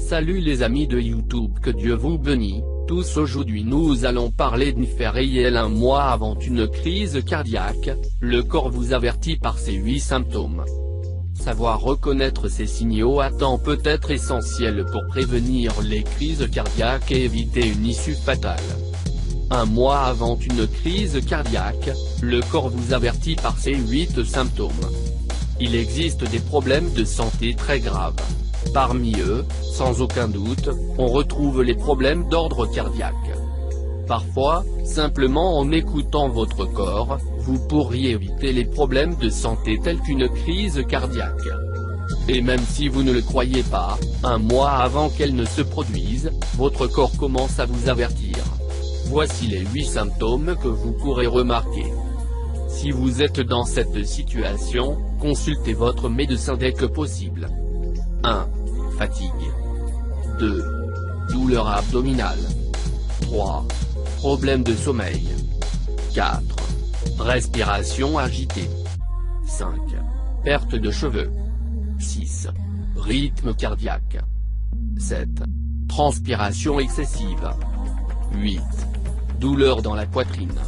Salut les amis de YouTube, que Dieu vous bénisse, tous. Aujourd'hui nous allons parler d'une fait réelle. Un mois avant une crise cardiaque, le corps vous avertit par ces 8 symptômes. Savoir reconnaître ces signaux à temps peut être essentiel pour prévenir les crises cardiaques et éviter une issue fatale. Un mois avant une crise cardiaque, le corps vous avertit par ces 8 symptômes. Il existe des problèmes de santé très graves. Parmi eux, sans aucun doute, on retrouve les problèmes d'ordre cardiaque. Parfois, simplement en écoutant votre corps, vous pourriez éviter les problèmes de santé tels qu'une crise cardiaque. Et même si vous ne le croyez pas, un mois avant qu'elle ne se produise, votre corps commence à vous avertir. Voici les 8 symptômes que vous pourrez remarquer. Si vous êtes dans cette situation, consultez votre médecin dès que possible. 1. Fatigue. 2. Douleur abdominale. 3. Problème de sommeil. 4. Respiration agitée. 5. Perte de cheveux. 6. Rythme cardiaque. 7. Transpiration excessive. 8. Douleur dans la poitrine.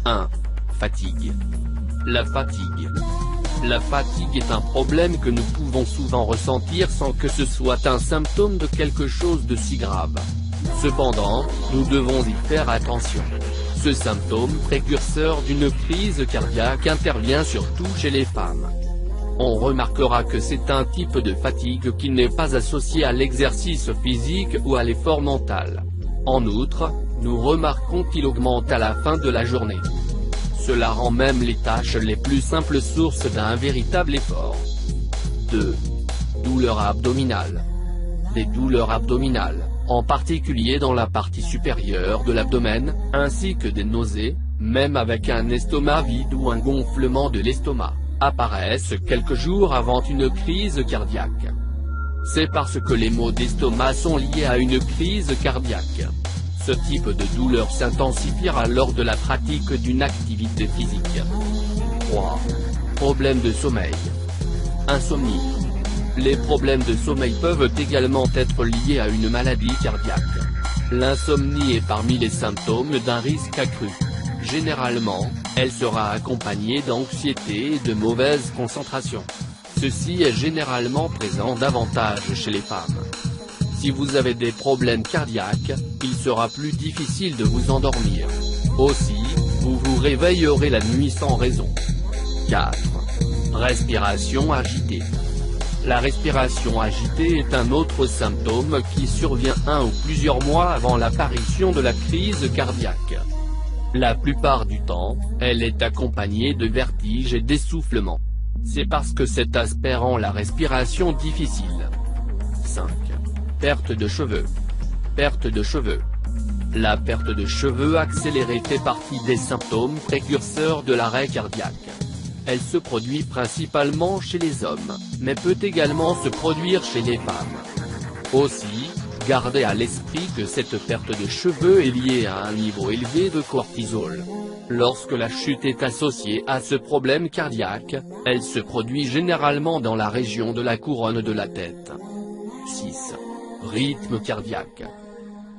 1. Fatigue. La fatigue. La fatigue est un problème que nous pouvons souvent ressentir sans que ce soit un symptôme de quelque chose de si grave. Cependant, nous devons y faire attention. Ce symptôme précurseur d'une crise cardiaque intervient surtout chez les femmes. On remarquera que c'est un type de fatigue qui n'est pas associé à l'exercice physique ou à l'effort mental. En outre, nous remarquons qu'il augmente à la fin de la journée. Cela rend même les tâches les plus simples source d'un véritable effort. 2. Douleur abdominale. Des douleurs abdominales, en particulier dans la partie supérieure de l'abdomen, ainsi que des nausées, même avec un estomac vide ou un gonflement de l'estomac, apparaissent quelques jours avant une crise cardiaque. C'est parce que les maux d'estomac sont liés à une crise cardiaque. Ce type de douleur s'intensifiera lors de la pratique d'une activité physique. 3. Problèmes de sommeil. Insomnie. Les problèmes de sommeil peuvent également être liés à une maladie cardiaque. L'insomnie est parmi les symptômes d'un risque accru. Généralement, elle sera accompagnée d'anxiété et de mauvaise concentration. Ceci est généralement présent davantage chez les femmes. Si vous avez des problèmes cardiaques, il sera plus difficile de vous endormir. Aussi, vous vous réveillerez la nuit sans raison. 4. Respiration agitée. La respiration agitée est un autre symptôme qui survient 1 ou plusieurs mois avant l'apparition de la crise cardiaque. La plupart du temps, elle est accompagnée de vertiges et d'essoufflement. C'est parce que cet aspect rend la respiration difficile. 5. Perte de cheveux. Perte de cheveux. La perte de cheveux accélérée fait partie des symptômes précurseurs de l'arrêt cardiaque. Elle se produit principalement chez les hommes, mais peut également se produire chez les femmes. Aussi, gardez à l'esprit que cette perte de cheveux est liée à un niveau élevé de cortisol. Lorsque la chute est associée à ce problème cardiaque, elle se produit généralement dans la région de la couronne de la tête. 6. Rythme cardiaque.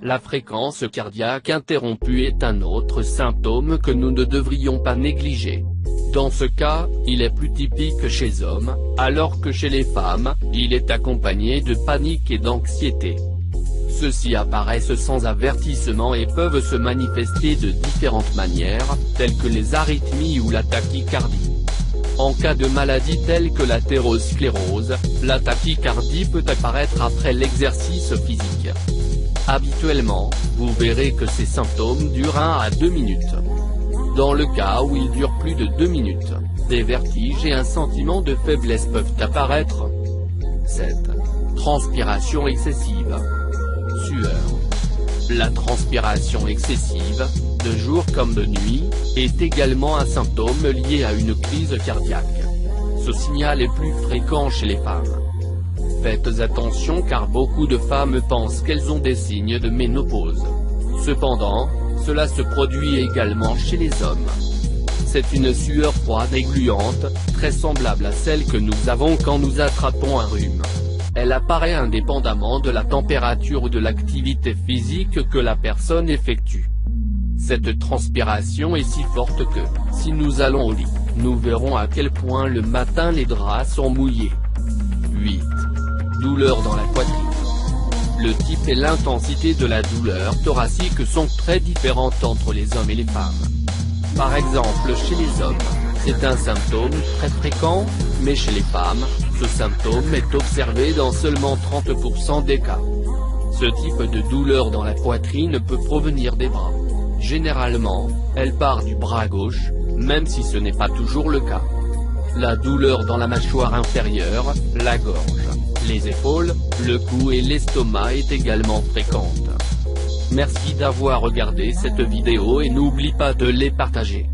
La fréquence cardiaque interrompue est un autre symptôme que nous ne devrions pas négliger. Dans ce cas, il est plus typique chez les hommes, alors que chez les femmes, il est accompagné de panique et d'anxiété. Ceux-ci apparaissent sans avertissement et peuvent se manifester de différentes manières, telles que les arythmies ou la tachycardie. En cas de maladie telle que l'athérosclérose, la tachycardie peut apparaître après l'exercice physique. Habituellement, vous verrez que ces symptômes durent 1 à 2 minutes. Dans le cas où ils durent plus de 2 minutes, des vertiges et un sentiment de faiblesse peuvent apparaître. 7. Transpiration excessive. Sueur. La transpiration excessive, de jour comme de nuit, est également un symptôme lié à une crise cardiaque. Ce signal est plus fréquent chez les femmes. Faites attention car beaucoup de femmes pensent qu'elles ont des signes de ménopause. Cependant, cela se produit également chez les hommes. C'est une sueur froide et gluante, très semblable à celle que nous avons quand nous attrapons un rhume. Elle apparaît indépendamment de la température ou de l'activité physique que la personne effectue. Cette transpiration est si forte que, si nous allons au lit, nous verrons à quel point le matin les draps sont mouillés. 8. Douleur dans la poitrine. Le type et l'intensité de la douleur thoracique sont très différentes entre les hommes et les femmes. Par exemple chez les hommes, c'est un symptôme très fréquent, mais chez les femmes, ce symptôme est observé dans seulement 30% des cas. Ce type de douleur dans la poitrine peut provenir des bras. Généralement, elle part du bras gauche, même si ce n'est pas toujours le cas. La douleur dans la mâchoire inférieure, la gorge, les épaules, le cou et l'estomac est également fréquente. Merci d'avoir regardé cette vidéo et n'oublie pas de les partager.